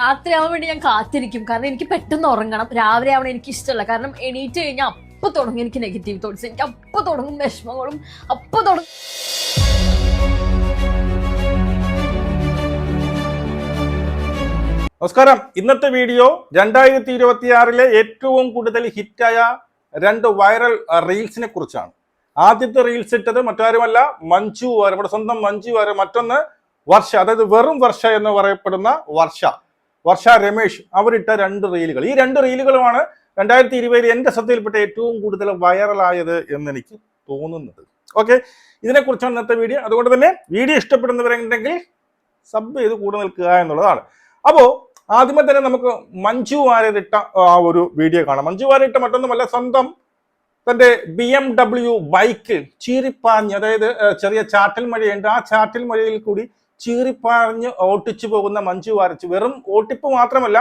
രാത്രിയാവാൻ വേണ്ടി ഞാൻ കാത്തിരിക്കും. കാരണം എനിക്ക് പെട്ടെന്ന് ഉറങ്ങണം. രാവിലെ ആവണം എനിക്ക് ഇഷ്ടമല്ല. കാരണം എണീറ്റ് കഴിഞ്ഞാൽ അപ്പൊ തുടങ്ങും എനിക്ക് നെഗറ്റീവ് തോട്ട്സ്. എനിക്ക് അപ്പൊ തുടങ്ങും വിഷമങ്ങളും. അപ്പൊ തുടങ്ങും. നമസ്കാരം. ഇന്നത്തെ വീഡിയോ 2026 ഏറ്റവും കൂടുതൽ ഹിറ്റായ 2 വൈറൽ റീൽസിനെ കുറിച്ചാണ്. ആദ്യത്തെ റീൽസ് ഇട്ടത് മറ്റാരുമല്ല, മഞ്ജു വാര്യർ, നമ്മുടെ സ്വന്തം മഞ്ജു വാര്യർ. മറ്റൊന്ന് വർഷ, അതായത് വെറും വർഷ എന്ന് പറയപ്പെടുന്ന വർഷ രമേശ്, അവരിട്ട 2 റീലുകൾ. ഈ 2 റീലുകളുമാണ് 2020 എന്റെ ശ്രദ്ധയിൽപ്പെട്ട ഏറ്റവും കൂടുതൽ വൈറലായത് എന്ന് എനിക്ക് തോന്നുന്നത്. ഓക്കെ, ഇതിനെക്കുറിച്ചാണ് ഇന്നത്തെ വീഡിയോ. അതുകൊണ്ട് തന്നെ വീഡിയോ ഇഷ്ടപ്പെടുന്നവരുണ്ടെങ്കിൽ സബ് ചെയ്ത് കൂടെ നിൽക്കുക എന്നുള്ളതാണ്. അപ്പോ ആദ്യമേ തന്നെ നമുക്ക് മഞ്ജു വാര്യർ ഇട്ട ആ ഒരു വീഡിയോ കാണാം. മഞ്ജു വാര്യർ ഇട്ട മറ്റൊന്നുമല്ല, സ്വന്തം തന്റെ BMW ബൈക്കിൽ ചീറിപ്പാഞ്ഞ്, അതായത് ചെറിയ ചാറ്റൽ മഴയുണ്ട്, ആ ചാറ്റൽ മഴയിൽ കൂടി ചീറിപ്പാഞ്ഞ് ഓട്ടിച്ചു പോകുന്ന മഞ്ജു വാര്യർ. വെറും ഓട്ടിപ്പ് മാത്രമല്ല,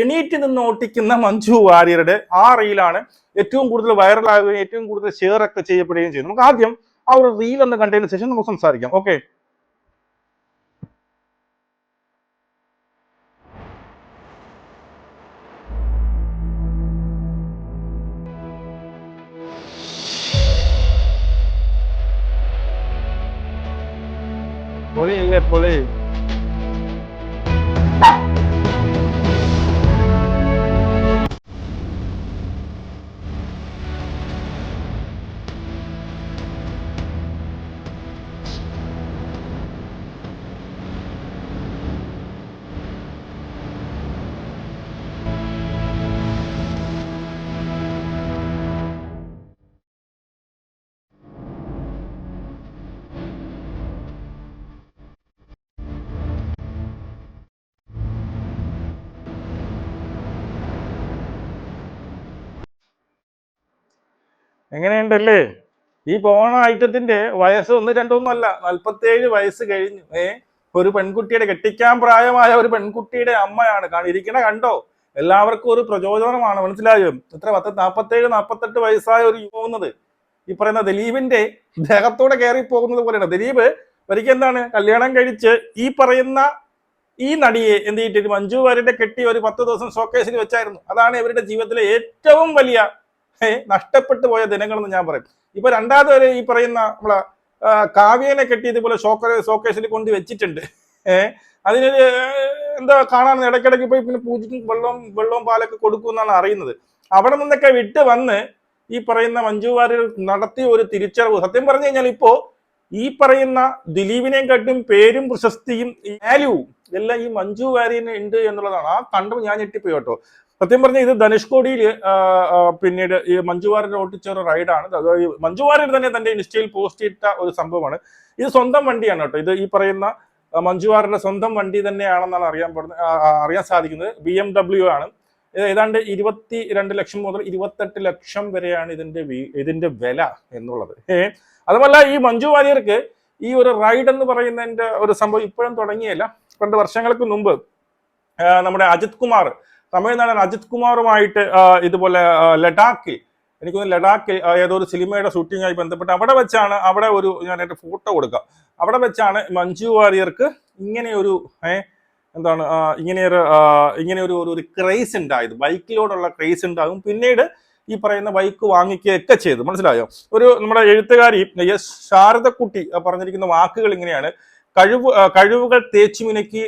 എണീറ്റ് നിന്ന് ഓട്ടിക്കുന്ന മഞ്ജു വാര്യരുടെ ആ റീലാണ് ഏറ്റവും കൂടുതൽ വൈറലാകുകയും ഏറ്റവും കൂടുതൽ ഷെയർ ഒക്കെ ചെയ്യപ്പെടുകയും ചെയ്തു. നമുക്ക് ആദ്യം ആ ഒരു റീൽ ഒന്ന് കണ്ടതിന് ശേഷം നമുക്ക് സംസാരിക്കാം. ഓക്കെ, പൊളി. എങ്ങനെയുണ്ടല്ലേ? ഈ പോണ ഐറ്റത്തിന്റെ വയസ്സ് 1, 2 അല്ല, 47 വയസ്സ് കഴിഞ്ഞു. ഒരു പെൺകുട്ടിയുടെ, കെട്ടിക്കാൻ പ്രായമായ ഒരു പെൺകുട്ടിയുടെ അമ്മയാണ്. ഇരിക്കണ കണ്ടോ? എല്ലാവർക്കും ഒരു പ്രചോദനമാണ്. മനസ്സിലായോ? ഇത്ര 47, 48 വയസ്സായ ഒരു യുവന്നത് ഈ പറയുന്ന ദിലീപിന്റെ ദേഹത്തോടെ കയറി പോകുന്നത് പോലെയാണ്. ദിലീപ് ഒരിക്കൽ എന്താണ്, കല്യാണം കഴിച്ച് ഈ പറയുന്ന ഈ നടിയെ എന്ത് ചെയ്തിട്ട് മഞ്ജു വാര്യരുടെ കെട്ടി ഒരു 10 ദിവസം ഷോക്കേസിൽ വെച്ചായിരുന്നു. അതാണ് ഇവരുടെ ജീവിതത്തിലെ ഏറ്റവും വലിയ നഷ്ടപ്പെട്ടു പോയ ദിനങ്ങളെന്ന് ഞാൻ പറയും. ഇപ്പൊ രണ്ടാമത് വരെ ഈ പറയുന്ന നമ്മളെ കാവ്യനെ കെട്ടി ഇതുപോലെ ഷോക്കേസിൽ കൊണ്ട് വെച്ചിട്ടുണ്ട്. അതിനൊരു എന്താ കാണാൻ ഇടയ്ക്കിടയ്ക്ക് പോയി പിന്നെ പൂജയ്ക്കും വെള്ളവും പാലൊക്കെ കൊടുക്കും എന്നാണ് അറിയുന്നത്. അവിടെ നിന്നൊക്കെ വിട്ട് വന്ന് ഈ പറയുന്ന മഞ്ജു വാര്യർ നടത്തിയ ഒരു തിരിച്ചറിവ്, സത്യം പറഞ്ഞു കഴിഞ്ഞാൽ ഇപ്പോ ഈ പറയുന്ന ദിലീപിനെയും കാട്ടും പേരും പ്രശസ്തിയും വാല്യൂ എല്ലാം ഈ മഞ്ജു വാര്യന് ഉണ്ട് എന്നുള്ളതാണ്. ആ കണ്ടു ഞാൻ ഞെട്ടിപ്പോയി കേട്ടോ. സത്യം പറഞ്ഞാൽ ഇത് ധനുഷ്കോടിയിൽ പിന്നീട് ഈ മഞ്ജു വാര്യർ ഓട്ടിച്ച ഒരു റൈഡാണ്. മഞ്ജു വാര്യർ തന്നെ തന്റെ ഇൻസ്റ്റയിൽ പോസ്റ്റ് ഇട്ട ഒരു സംഭവമാണ്. ഇത് സ്വന്തം വണ്ടിയാണ് കേട്ടോ. ഇത് ഈ പറയുന്ന മഞ്ജു വാര്യരുടെ സ്വന്തം വണ്ടി തന്നെയാണെന്നാണ് അറിയാൻ സാധിക്കുന്നത്. BMW ആണ്. ഏതാണ്ട് 22 ലക്ഷം മുതൽ 28 ലക്ഷം വരെയാണ് ഇതിന്റെ വില എന്നുള്ളത്. അതുമല്ല, ഈ മഞ്ജു വാര്യർക്ക് ഈ ഒരു റൈഡ് എന്ന് പറയുന്നതിന്റെ ഒരു സംഭവം ഇപ്പോഴും തുടങ്ങിയല്ല. 2 വർഷങ്ങൾക്ക് മുമ്പ് നമ്മുടെ തമിഴ്നാടൻ അജിത് കുമാറുമായിട്ട് ഇതുപോലെ ലഡാക്കിൽ, എനിക്കൊന്ന് ലഡാക്കിൽ ഏതോ ഒരു സിനിമയുടെ ഷൂട്ടിങ്ങുമായി ബന്ധപ്പെട്ട് അവിടെ ഒരു ഞാൻ എൻ്റെ ഫോട്ടോ കൊടുക്കാം. അവിടെ വെച്ചാണ് മഞ്ജു വാര്യർക്ക് ഇങ്ങനെ ഒരു ഇങ്ങനെ ഒരു ക്രേസ് ഉണ്ടായത്. ബൈക്കിലോടുള്ള ക്രേസ് ഉണ്ടാകും. പിന്നീട് ഈ പറയുന്ന ബൈക്ക് വാങ്ങിക്കുകയൊക്കെ ചെയ്തു. മനസ്സിലായോ? നമ്മുടെ എഴുത്തുകാരി ശാരദക്കുട്ടി പറഞ്ഞിരിക്കുന്ന വാക്കുകൾ ഇങ്ങനെയാണ്: കഴിവുകൾ തേച്ചുമിനക്കി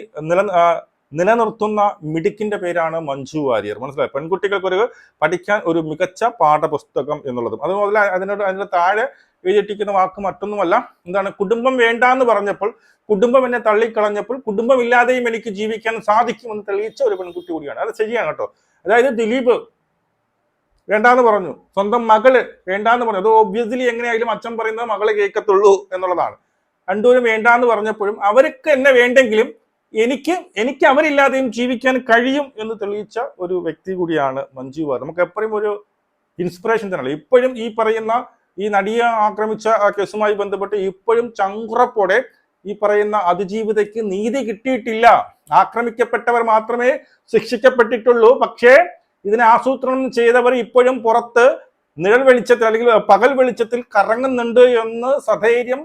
നിലനിർത്തുന്ന മിടുക്കിന്റെ പേരാണ് മഞ്ജു വാര്യർ. മനസ്സിലായി? പെൺകുട്ടികൾക്കൊരു പഠിക്കാൻ ഒരു മികച്ച പാഠപുസ്തകം എന്നുള്ളതും. അതുപോലെ അതിന്റെ താഴെ എഴുതിയിട്ടിരിക്കുന്ന വാക്ക് മറ്റൊന്നുമല്ല, എന്താണ്, കുടുംബം വേണ്ട എന്ന് പറഞ്ഞപ്പോൾ, കുടുംബം എന്നെ തള്ളിക്കളഞ്ഞപ്പോൾ, കുടുംബം ഇല്ലാതെയും എനിക്ക് ജീവിക്കാൻ സാധിക്കുമെന്ന് തെളിയിച്ച ഒരു പെൺകുട്ടി കൂടിയാണ്. അത് ശരിയാണ് കേട്ടോ. അതായത് ദിലീപ് വേണ്ടാന്ന് പറഞ്ഞു, സ്വന്തം മകള് വേണ്ടാന്ന് പറഞ്ഞു. അത് ഒബ്വിയസ്ലി എങ്ങനെയായാലും അച്ഛൻ പറയുന്നത് മകളെ കേൾക്കത്തുള്ളൂ എന്നുള്ളതാണ്. രണ്ടുപേരും വേണ്ടാന്ന് പറഞ്ഞപ്പോഴും അവർക്ക് എന്നെ വേണ്ടെങ്കിലും എനിക്ക് അവരില്ലാതെയും ജീവിക്കാൻ കഴിയും എന്ന് തെളിയിച്ച ഒരു വ്യക്തി കൂടിയാണ് മഞ്ജു വാര്യർ. നമുക്ക് എപ്പോഴും ഒരു ഇൻസ്പിറേഷൻ തന്നെയാണ്. ഇപ്പോഴും ഈ പറയുന്ന ഈ നടിയെ ആക്രമിച്ച കേസുമായി ബന്ധപ്പെട്ട് ഇപ്പോഴും ചങ്കുറപ്പോടെ ഈ പറയുന്ന അതിജീവിതയ്ക്ക് നീതി കിട്ടിയിട്ടില്ല. ആക്രമിക്കപ്പെട്ടവർ മാത്രമേ ശിക്ഷിക്കപ്പെട്ടിട്ടുള്ളൂ. പക്ഷേ ഇതിനെ ആസൂത്രണം ചെയ്തവർ ഇപ്പോഴും പുറത്ത് നിഴൽ വെളിച്ചത്തിൽ അല്ലെങ്കിൽ പകൽ വെളിച്ചത്തിൽ കറങ്ങുന്നുണ്ട് എന്ന് സധൈര്യം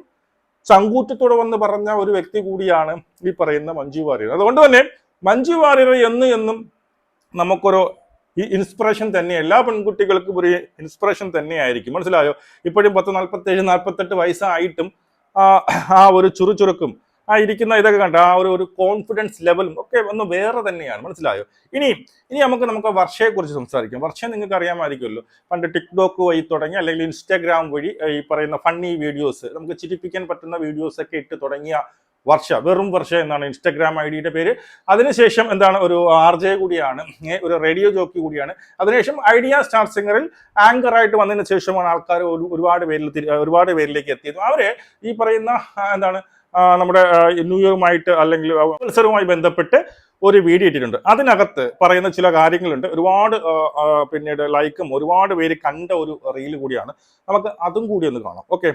ചങ്കൂറ്റത്തോടെ വന്ന് പറഞ്ഞ ഒരു വ്യക്തി കൂടിയാണ് ഈ പറയുന്ന മഞ്ജു വാര്യർ. അതുകൊണ്ട് തന്നെ മഞ്ജു വാര്യർ എന്നും നമുക്കൊരു ഈ ഇൻസ്പിറേഷൻ തന്നെ എല്ലാ പെൺകുട്ടികൾക്കും ഒരു ഇൻസ്പിറേഷൻ തന്നെയായിരിക്കും. മനസ്സിലായോ? ഇപ്പോഴും 47-48 വയസ്സായിട്ടും ആ ഒരു ചുറുചുറുക്കും ഇരിക്കുന്ന ഇതൊക്കെ കണ്ട ആ ഒരു കോൺഫിഡൻസ് ലെവലും ഒക്കെ ഒന്ന് വേറെ തന്നെയാണ്. മനസ്സിലായോ? ഇനി നമുക്ക് വർഷയെക്കുറിച്ച് സംസാരിക്കാം. വർഷം നിങ്ങൾക്ക് അറിയാമായിരിക്കുമല്ലോ, പണ്ട് ടിക്ടോക്ക് വഴി തുടങ്ങി അല്ലെങ്കിൽ ഇൻസ്റ്റാഗ്രാം വഴി ഈ പറയുന്ന ഫണ്ണി വീഡിയോസ്, നമുക്ക് ചിരിപ്പിക്കാൻ പറ്റുന്ന വീഡിയോസ് ഒക്കെ ഇട്ട് തുടങ്ങിയ വെറും വർഷ എന്നാണ് ഇൻസ്റ്റാഗ്രാം ഐഡിയുടെ പേര്. അതിനുശേഷം എന്താണ്, ഒരു RJ കൂടിയാണ്, ഒരു റേഡിയോ ജോക്കി കൂടിയാണ്. അതിനുശേഷം ഐഡിയ സ്റ്റാർ സിംഗറിൽ ആങ്കറായിട്ട് വന്നതിന് ശേഷമാണ് ആൾക്കാർ ഒരുപാട് പേരിലേക്ക് എത്തിയത്. അവര് ഈ പറയുന്ന എന്താണ് നമ്മുടെ ന്യൂ ഇയറുമായിട്ട് അല്ലെങ്കിൽ മത്സരവുമായി ബന്ധപ്പെട്ട് ഒരു വീഡിയോ ഇട്ടിട്ടുണ്ട്. അതിനകത്ത് പറയുന്ന ചില കാര്യങ്ങളുണ്ട്. ഒരുപാട് പിന്നീട് ലൈക്കും ഒരുപാട് പേര് കണ്ട ഒരു റീൽ കൂടിയാണ്. നമുക്ക് അതും കൂടി ഒന്ന് കാണാം. ഓക്കെ.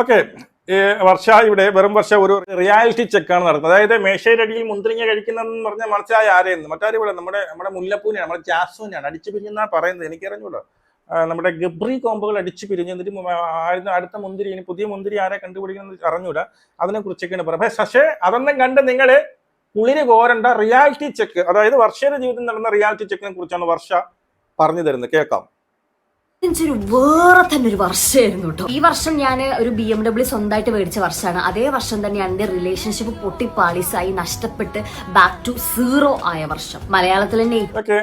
ഓക്കെ. വർഷ ഇവിടെ വെറും വർഷ ഒരു റിയാലിറ്റി ചെക്കാണ് നടത്തുന്നത്. അതായത് മേശയിലടിയിൽ മുന്തിരിങ്ങ കഴിക്കുന്നതെന്ന് പറഞ്ഞാൽ മനസ്സിലായ ആരെയെന്ന്, മറ്റാരും ഇവിടെ നമ്മുടെ മുല്ലപ്പൂനെയാണ്, നമ്മുടെ ജാസ്മിനെയാണ് അടിച്ചു പിരിഞ്ഞെന്നാണ് പറയുന്നത്. എനിക്കറിഞ്ഞൂടാ. നമ്മുടെ ഗബ്രി കോമ്പുകൾ അടിച്ചു പിരിഞ്ഞ് എന്നിട്ട് അടുത്ത മുന്തിരി, ഇനി പുതിയ മുന്തിരി ആരെ കണ്ടുപിടിക്കുന്നത് അറിഞ്ഞൂടാ. അതിനെ കുറിച്ചൊക്കെയാണ് പറയുന്നത്. പക്ഷേ അതൊന്നും കണ്ട് നിങ്ങൾ കുളിര് കോരണ്ട. റിയാലിറ്റി ചെക്ക്, അതായത് വർഷയുടെ ജീവിതത്തിൽ നടന്ന റിയാലിറ്റി ചെക്കിനെ കുറിച്ചാണ് വർഷ പറഞ്ഞു തരുന്നത്. കേൾക്കാം. ഒരു വേറെ തന്നെ ഒരു വർഷമായിരുന്നു കേട്ടോ. ഈ വർഷം ഞാൻ ഒരു BMW സ്വന്തമായിട്ട് മേടിച്ച വർഷമാണ്. അതേ വർഷം തന്നെയാണ് എന്റെ റിലേഷൻഷിപ്പ് പൊട്ടിപ്പാളീസായി നഷ്ടപ്പെട്ട് ബാക്ക് ടു 0 ആയ വർഷം. മലയാളത്തിൽ തന്നെ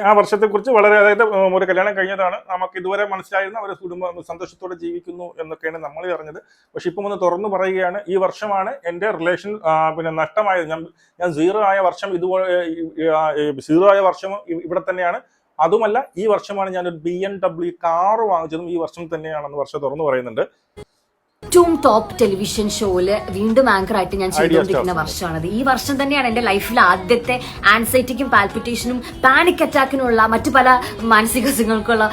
ആ വർഷത്തെ കുറിച്ച് വളരെ, അതായത് ഒരു കല്യാണം കഴിഞ്ഞതാണ്, നമുക്ക് ഇതുവരെ മനസ്സിലായിരുന്ന ഒരു കുടുംബം സന്തോഷത്തോടെ ജീവിക്കുന്നു എന്നൊക്കെയാണ് നമ്മൾ അറിഞ്ഞത്. പക്ഷെ ഇപ്പം ഒന്ന് തുറന്നു പറയുകയാണ്, ഈ വർഷമാണ് എന്റെ റിലേഷൻ പിന്നെ നഷ്ടമായത്. ഞാൻ 0 ആയ വർഷം, ഇതുപോലെ 0 ആയ വർഷം ഇവിടെ തന്നെയാണ്. അതുമല്ല, ഈ വർഷമാണ് ഞാനൊരു BMW കാർ വാങ്ങിച്ചതും ഈ വർഷം തന്നെയാണെന്ന് വർഷം തുറന്നു പറയുന്നുണ്ട്. ഏറ്റവും ടോപ്പ് ടെലിവിഷൻ ഷോയില് വീണ്ടും ആങ്കറായിട്ട് ഞാൻ ചെയ്തുകൊണ്ടിരിക്കുന്ന വർഷമാണത്. ഈ വർഷം തന്നെയാണ് എന്റെ ലൈഫിൽ ആദ്യത്തെ ആൻസൈറ്റിക്കും പാൽപിറ്റേഷനും പാനിക് അറ്റാക്കിനുള്ള മറ്റു പല മാനസിക അസുഖങ്ങൾക്കുള്ള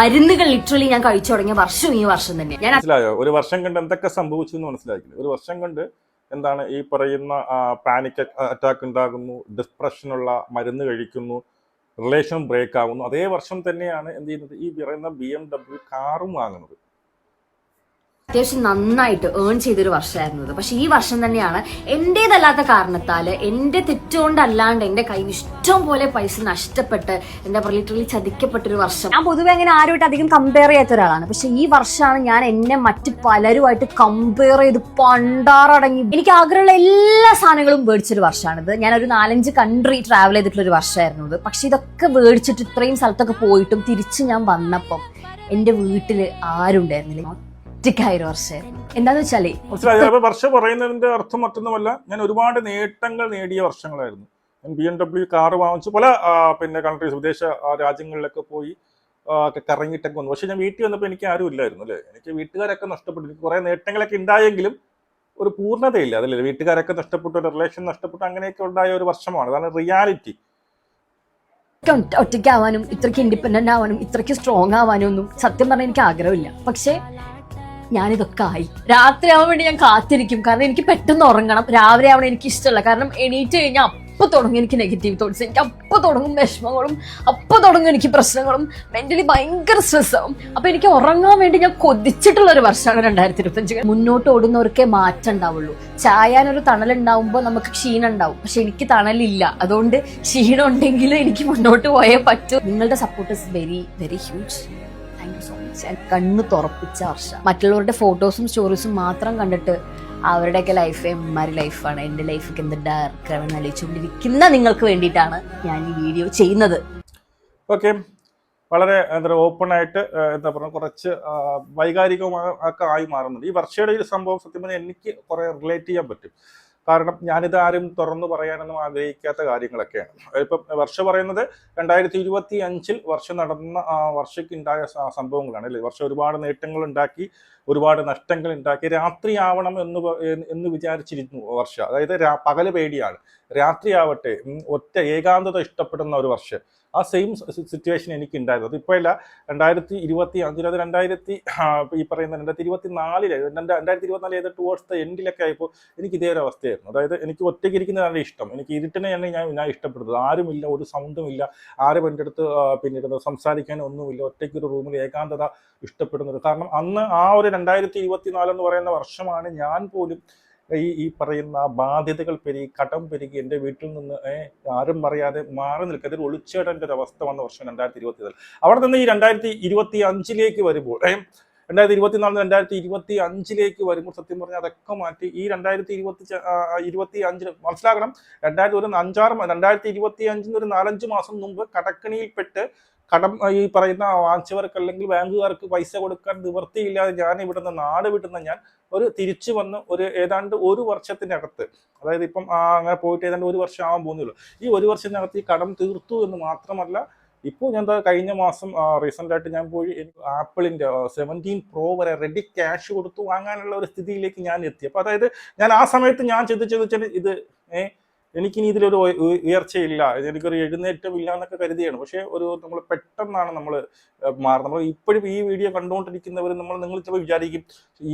മരുന്നുകൾ ലിറ്ററലി ഞാൻ കഴിച്ചു തുടങ്ങിയ വർഷം ഈ വർഷം തന്നെ. ഞാൻ മനസ്സിലായോ? ഒരു വർഷം കൊണ്ട് എന്തൊക്കെ സംഭവിച്ചു എന്ന് മനസ്സിലാക്കില്ല. ഒരു വർഷം കൊണ്ട് എന്താണ് ഈ പറയുന്ന പാനിക് അറ്റാക്ക് ഉണ്ടാകുന്നു, ഡിപ്രഷനുള്ള മരുന്ന് കഴിക്കുന്നു, റിലേഷൻ ബ്രേക്ക് ആവുന്നു. അതേ വർഷം തന്നെയാണ് എന്ത് ചെയ്യുന്നത്, ഈ പറയുന്ന BMW കാറും വാങ്ങുന്നത്. അത്യാവശ്യം നന്നായിട്ട് ഏൺ ചെയ്തൊരു വർഷമായിരുന്നത്. പക്ഷെ ഈ വർഷം തന്നെയാണ് എന്റേതല്ലാത്ത കാരണത്താല്, എന്റെ തെറ്റുകൊണ്ടല്ലാണ്ട് എന്റെ കയ്യിൽ ഇഷ്ടം പോലെ പൈസ നഷ്ടപ്പെട്ട് എന്താ പറയുക ലിറ്ററലി ചതിക്കപ്പെട്ടൊരു വർഷം. ഞാൻ പൊതുവെ അങ്ങനെ ആരുമായിട്ട് അധികം കമ്പയർ ചെയ്യാത്ത ഒരാളാണ്. പക്ഷെ ഈ വർഷമാണ് ഞാൻ എന്നെ മറ്റ് പലരുമായിട്ട് കമ്പയർ ചെയ്ത് പണ്ടാറടങ്ങി എനിക്ക് ആഗ്രഹമുള്ള എല്ലാ സാധനങ്ങളും മേടിച്ചൊരു വർഷമാണിത്. ഞാനൊരു 4-5 കൺട്രി ട്രാവൽ ചെയ്തിട്ടുള്ള ഒരു വർഷമായിരുന്നു ഇത്. പക്ഷെ ഇതൊക്കെ മേടിച്ചിട്ട് ഇത്രയും സ്ഥലത്തൊക്കെ പോയിട്ടും തിരിച്ച് ഞാൻ വന്നപ്പം എന്റെ വീട്ടില് ആരും ഉണ്ടായിരുന്നില്ല. എന്താന്ന് വെച്ചാലേ വർഷം പറയുന്നതിന്റെ അർത്ഥം മറ്റൊന്നുമല്ല, ഞാൻ ഒരുപാട് നേട്ടങ്ങൾ നേടിയ വർഷങ്ങളായിരുന്നു. ഞാൻ BMW കാർ വാങ്ങിച്ചു, പല പിന്നെ കൺട്രീസ്, വിദേശ രാജ്യങ്ങളിലൊക്കെ പോയി കറങ്ങിയിട്ടൊക്കെ വന്നു. പക്ഷെ ഞാൻ വീട്ടിൽ വന്നപ്പോൾ എനിക്ക് ആരും ഇല്ലായിരുന്നു അല്ലേ. എനിക്ക് വീട്ടുകാരൊക്കെ നഷ്ടപ്പെട്ടു. എനിക്ക് കുറെ നേട്ടങ്ങളൊക്കെ ഉണ്ടായെങ്കിലും ഒരു പൂർണ്ണതയില്ല അതല്ലേ. വീട്ടുകാരൊക്കെ നഷ്ടപ്പെട്ടു, ഒരു റിലേഷൻ നഷ്ടപ്പെട്ടു, അങ്ങനെയൊക്കെ ഉണ്ടായ ഒരു വർഷമാണ്. അതാണ് റിയാലിറ്റി. ഒറ്റയ്ക്കാവാനും ഇത്രയ്ക്ക് ഇൻഡിപെൻഡന്റ് ആവാനും ഇത്രയ്ക്ക് സ്ട്രോങ് ആവാനും ഒന്നും സത്യം പറഞ്ഞാൽ എനിക്ക് ആഗ്രഹമില്ല. പക്ഷെ ഞാനിതൊക്കെ ആയി. രാത്രി ആവാൻ വേണ്ടി ഞാൻ കാത്തിരിക്കും, കാരണം എനിക്ക് പെട്ടെന്ന് ഉറങ്ങണം. രാവിലെ ആവണം എനിക്ക് ഇഷ്ടമല്ല, കാരണം എണീറ്റ് കഴിഞ്ഞാൽ അപ്പൊ തുടങ്ങും എനിക്ക് നെഗറ്റീവ് തോട്ട്സ്, എനിക്ക് അപ്പൊ തുടങ്ങും വിഷമങ്ങളും, അപ്പൊ തുടങ്ങും എനിക്ക് പ്രശ്നങ്ങളും, മെന്റലി ഭയങ്കര സ്ട്രെസ് ആവും. അപ്പൊ എനിക്ക് ഉറങ്ങാൻ വേണ്ടി ഞാൻ കൊതിച്ചിട്ടുള്ള ഒരു വർഷമാണ് 2025. മുന്നോട്ട് ഓടുന്നവർക്കേ മാറ്റം ഉണ്ടാവുള്ളൂ. ചായാനൊരു തണലുണ്ടാവുമ്പോൾ നമുക്ക് ക്ഷീണം ഉണ്ടാവും, പക്ഷെ എനിക്ക് തണലില്ല. അതുകൊണ്ട് ക്ഷീണം ഉണ്ടെങ്കിലും എനിക്ക് മുന്നോട്ട് പോയേ പറ്റൂ. നിങ്ങളുടെ support is very very huge. Thank you so much. കണ്ണ് തുറപ്പിച്ച വർഷം. മറ്റുള്ളവരുടെ ഫോട്ടോസും സ്റ്റോറീസും മാത്രം കണ്ടിട്ട് അവരുടെയൊക്കെ ലൈഫ് എമ്മാരി ലൈഫാണ്, എൻ്റെ ലൈഫൊക്കെ എന്ത് ഡാർക്കാണെന്ന് ആലോചിച്ചുകൊണ്ടിരിക്കുന്ന നിങ്ങൾക്ക് വേണ്ടിയിട്ടാണ് ഞാൻ ഈ വീഡിയോ ചെയ്യുന്നത്. ഓക്കെ. വളരെ ഓപ്പൺ ആയിട്ട് എന്താ പറയുക, കുറച്ച് വൈകാരികമൊക്കെ ആയി മാറുന്നുണ്ട് ഈ വർഷയുടെ ഈ സംഭവം. സത്യം പറഞ്ഞാൽ എനിക്ക് കുറെ റിലേറ്റ് ചെയ്യാൻ പറ്റും. കാരണം ഞാനിത് ആരും തുറന്നു പറയാനൊന്നും ആഗ്രഹിക്കാത്ത കാര്യങ്ങളൊക്കെയാണ്. ഇപ്പം വർഷ പറയുന്നത് 2025 വർഷം നടന്ന വർഷയ്ക്കുണ്ടായ സംഭവങ്ങളാണ് അല്ലേ. വർഷം ഒരുപാട് നേട്ടങ്ങൾ ഉണ്ടാക്കി, ഒരുപാട് നഷ്ടങ്ങൾ ഉണ്ടാക്കി. രാത്രിയാവണം എന്ന് വിചാരിച്ചിരുന്നു വർഷ. അതായത് പകല് പേടിയാണ്, രാത്രിയാവട്ടെ ഒറ്റ ഏകാന്തത ഇഷ്ടപ്പെടുന്ന ഒരു വർഷം. ആ സെയിം സിറ്റുവേഷൻ എനിക്ക് ഉണ്ടായിരുന്നു. അത് ഇപ്പോഴല്ല, 2025 അത് ഈ പറയുന്ന 2024 2024 ഏത് ടുവേർഡ്സ് ദ എൻഡിലൊക്കെ ആയപ്പോൾ എനിക്ക് ഇതേ ഒരു അവസ്ഥയായിരുന്നു. അതായത് എനിക്ക് ഒറ്റയ്ക്ക് ഇരിക്കുന്നതാണ് ഇഷ്ടം. എനിക്ക് ഇരുട്ടിനെയാണ് ഞാൻ ഇഷ്ടപ്പെടുന്നത്. ആരുമില്ല, ഒരു സൗണ്ടും ഇല്ല, ആരും എൻ്റെ അടുത്ത് പിന്നീട് സംസാരിക്കാനോ ഒന്നുമില്ല, ഒറ്റയ്ക്ക് ഒരു റൂമിൽ ഏകാന്തത ഇഷ്ടപ്പെടുന്നത്. കാരണം അന്ന് ആ ഒരു 2024 എന്ന് പറയുന്ന വർഷമാണ് ഞാൻ പോലും ഈ പറയുന്ന ബാധ്യതകൾ പെരുകി, കടം പെരുകി, എൻ്റെ വീട്ടിൽ നിന്ന് ആരും പറയാതെ മാറി നിൽക്കാതെ ഒരു ഒളിച്ചേടേണ്ട ഒരു അവസ്ഥ വന്ന വർഷം 2024. അവിടെ നിന്ന് ഈ 2025 വരുമ്പോൾ 2024 2025 വരുമ്പോൾ സത്യം പറഞ്ഞാൽ അതൊക്കെ മാറ്റി ഈ 2025 മനസ്സിലാക്കണം. 2025 ഒരു 4-5 മാസം മുമ്പ് കടക്കണിയിൽപ്പെട്ട് കടം ഈ പറയുന്ന വാങ്ങിച്ചവർക്ക് അല്ലെങ്കിൽ ബാങ്കുകാർക്ക് പൈസ കൊടുക്കാൻ നിവൃത്തിയില്ലാതെ ഞാൻ ഇവിടുന്ന് നാട് വിടുന്ന ഞാൻ തിരിച്ചു വന്ന് ഏതാണ്ട് ഒരു വർഷത്തിനകത്ത്, അതായത് ഇപ്പം അങ്ങനെ പോയിട്ട് ഏതാണ്ട് ഒരു വർഷം ആവാൻ പോകുന്നുള്ളൂ. ഈ ഒരു വർഷത്തിനകത്ത് ഈ കടം തീർത്തു എന്ന് മാത്രമല്ല, ഇപ്പോൾ ഞാൻ കഴിഞ്ഞ മാസം റീസെന്റ് ആയിട്ട് ഞാൻ പോയി ആപ്പിളിന്റെ 17 Pro വരെ റെഡി ക്യാഷ് കൊടുത്തു വാങ്ങാനുള്ള ഒരു സ്ഥിതിയിലേക്ക് ഞാൻ എത്തി. അപ്പൊ അതായത് ഞാൻ ആ സമയത്ത് ഞാൻ ചിന്തിച്ചത് ഇത് എനിക്കിനി ഇതിലൊരു ഉയർച്ചയില്ല, എനിക്കൊരു എഴുന്നേറ്റം ഇല്ല എന്നൊക്കെ കരുതിയാണ്. പക്ഷെ നമ്മൾ പെട്ടെന്നാണ് നമ്മൾ മാറുന്നത്. നമ്മൾ ഇപ്പോഴും ഈ വീഡിയോ കണ്ടുകൊണ്ടിരിക്കുന്നവർ നിങ്ങൾ ചിലപ്പോൾ വിചാരിക്കും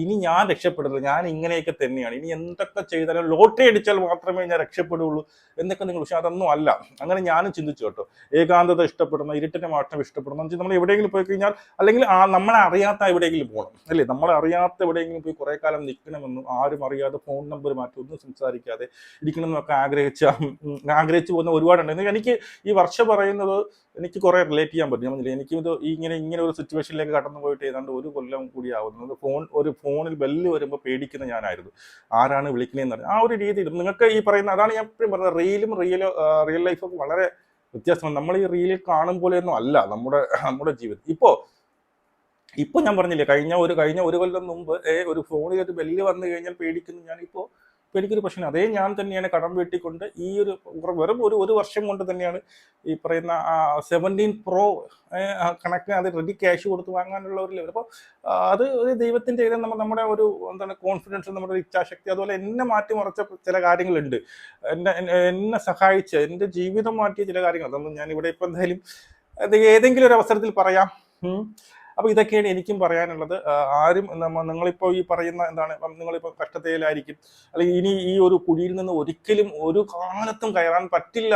ഇനി ഞാൻ രക്ഷപ്പെടില്ല, ഞാൻ ഇങ്ങനെയൊക്കെ തന്നെയാണ്, ഇനി എന്തൊക്കെ ചെയ്താലും ലോട്ടറി അടിച്ചാൽ മാത്രമേ ഞാൻ രക്ഷപ്പെടുകയുള്ളൂ എന്നൊക്കെ നിങ്ങൾ. പക്ഷെ അതൊന്നും അല്ല. അങ്ങനെ ഞാനും ചിന്തിച്ചു കേട്ടോ. ഏകാന്തത ഇഷ്ടപ്പെടുന്ന, ഇരുട്ടിന്റെ മാറ്റം ഇഷ്ടപ്പെടുന്ന, നമ്മൾ എവിടെയെങ്കിലും പോയി കഴിഞ്ഞാൽ, അല്ലെങ്കിൽ നമ്മളെ അറിയാത്ത എവിടെയെങ്കിലും പോകണം അല്ലേ, നമ്മളെ അറിയാത്ത എവിടെയെങ്കിലും പോയി കുറെ കാലം നിൽക്കണമെന്നും, ആരും അറിയാതെ ഫോൺ നമ്പർ മാറ്റി ഒന്നും സംസാരിക്കാതെ ഇരിക്കണമെന്നൊക്കെ ആഗ്രഹിച്ചു പോകുന്ന ഒരുപാടുണ്ട്. എനിക്ക് ഈ വർഷം പറയുന്നത് എനിക്ക് കുറെ റിലേറ്റ് ചെയ്യാൻ പറ്റും. എനിക്കിത് ഇങ്ങനെ ഒരു സിറ്റുവേഷനിലേക്ക് കടന്നു പോയിട്ട് ഏതാണ്ട് ഒരു കൊല്ലം കൂടി ആവുന്നത്. ഫോണിൽ ബെല്ല് വരുമ്പോൾ പേടിക്കുന്ന ഞാനായിരുന്നു, ആരാണ് വിളിക്കണേന്ന് പറഞ്ഞാൽ. ആ ഒരു രീതിയിൽ നിങ്ങൾക്ക് ഈ പറയുന്ന, അതാണ് ഞാൻ എപ്പോഴും പറഞ്ഞത്, റിയൽ ലൈഫും വളരെ വ്യത്യാസമാണ്. നമ്മൾ ഈ റീലിൽ കാണും പോലെയൊന്നും അല്ല നമ്മുടെ ജീവിതം. ഇപ്പൊ ഞാൻ പറഞ്ഞില്ലേ, കഴിഞ്ഞ ഒരു കൊല്ലം മുമ്പ് ഒരു ഫോണിൽ ഒരു ബെല്ല് വന്നു കഴിഞ്ഞാൽ പേടിക്കുന്നു ഞാൻ. ഇപ്പോൾ എനിക്കൊരു പ്രശ്നം, അതേ ഞാൻ തന്നെയാണ് കടം വീട്ടിക്കൊണ്ട് ഈ വെറും ഒരു വർഷം കൊണ്ട് തന്നെയാണ് ഈ പറയുന്ന 17 Pro കണക്കിന് അത് റെഡി ക്യാഷ് കൊടുത്ത് വാങ്ങാനുള്ള ഒരു ലെവൽ. അപ്പോൾ അത് ഒരു ദൈവത്തിൻ്റെ നമ്മുടെ ഒരു കോൺഫിഡൻസ്, നമ്മുടെ ഇച്ഛാശക്തി, അതുപോലെ എന്നെ മാറ്റിമറിച്ച ചില കാര്യങ്ങളുണ്ട്, എന്നെ സഹായിച്ച, എൻ്റെ ജീവിതം മാറ്റിയ ചില കാര്യങ്ങൾ. അതൊന്നും ഞാൻ ഇവിടെ ഇപ്പം എന്തായാലും ഏതെങ്കിലും ഒരു അവസരത്തിൽ പറയാം. അപ്പൊ ഇതൊക്കെയാണ് എനിക്കും പറയാനുള്ളത്. ആരും നിങ്ങളിപ്പോൾ ഈ പറയുന്ന നിങ്ങളിപ്പോൾ കഷ്ടതയിലായിരിക്കും, അല്ലെങ്കിൽ ഇനി ഈ ഒരു കുഴിയിൽ നിന്ന് ഒരിക്കലും ഒരു കാലത്തും കയറാൻ പറ്റില്ല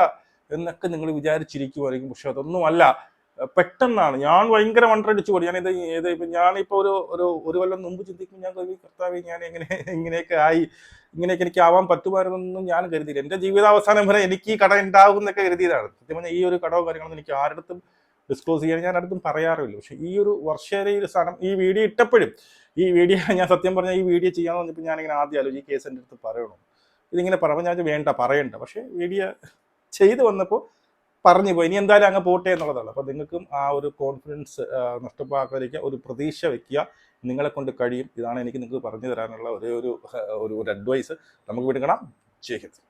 എന്നൊക്കെ നിങ്ങൾ വിചാരിച്ചിരിക്കുമായിരിക്കും. പക്ഷെ അതൊന്നുമല്ല. പെട്ടെന്നാണ് ഞാൻ ഭയങ്കര മണ്ടടിച്ചു പോയി. ഞാനിപ്പോൾ ഒരു കൊല്ലം മുമ്പ് ചിന്തിക്കും, ഞാൻ കർത്താവേ ഞാൻ ഇങ്ങനെയൊക്കെ എനിക്ക് ആവാൻ പറ്റുമായിരുന്നൊന്നും ഞാൻ കരുതിയില്ല. എൻ്റെ ജീവിതാവസാനം വരെ എനിക്ക് ഈ കട ഉണ്ടാവും എന്നൊക്കെ കരുതിയതാണ്. സത്യം പറഞ്ഞാൽ ഈ ഒരു കടവും കാര്യങ്ങളൊന്നും എനിക്ക് ആരുടെ ഡിസ്ക്ലോസ് ചെയ്യാൻ ഞാൻ അടുത്തും പറയാറില്ല. പക്ഷെ ഈ ഒരു വർഷേരയിൽ സാധനം ഈ വീഡിയോ ഇട്ടപ്പോഴും, ഈ വീഡിയോ ഞാൻ സത്യം പറഞ്ഞാൽ ഈ വീഡിയോ ചെയ്യാന്ന് പറഞ്ഞപ്പോൾ ഞാനിങ്ങനെ ആദ്യം ആലോചിച്ച് ഈ കേസ് എൻ്റെ അടുത്ത് പറയണോ, ഇതിങ്ങനെ പറയുമ്പോൾ ഞാൻ പറയണ്ട. പക്ഷെ വീഡിയോ ചെയ്ത് വന്നപ്പോൾ പറഞ്ഞു പോയി, ഇനി എന്തായാലും അങ്ങ് പോട്ടെ എന്നുള്ളതാണ്. അപ്പോൾ നിങ്ങൾക്കും ആ ഒരു കോൺഫിഡൻസ് നഷ്ടപ്പാക്കാതിരിക്കുക, ഒരു പ്രതീക്ഷ വെക്കുക, നിങ്ങളെ കൊണ്ട് കഴിയും. ഇതാണ് എനിക്ക് നിങ്ങൾക്ക് പറഞ്ഞു തരാനുള്ള ഒരു അഡ്വൈസ്. നമുക്ക് വിടുക്കണം. ജയ് ഹിന്ദ്.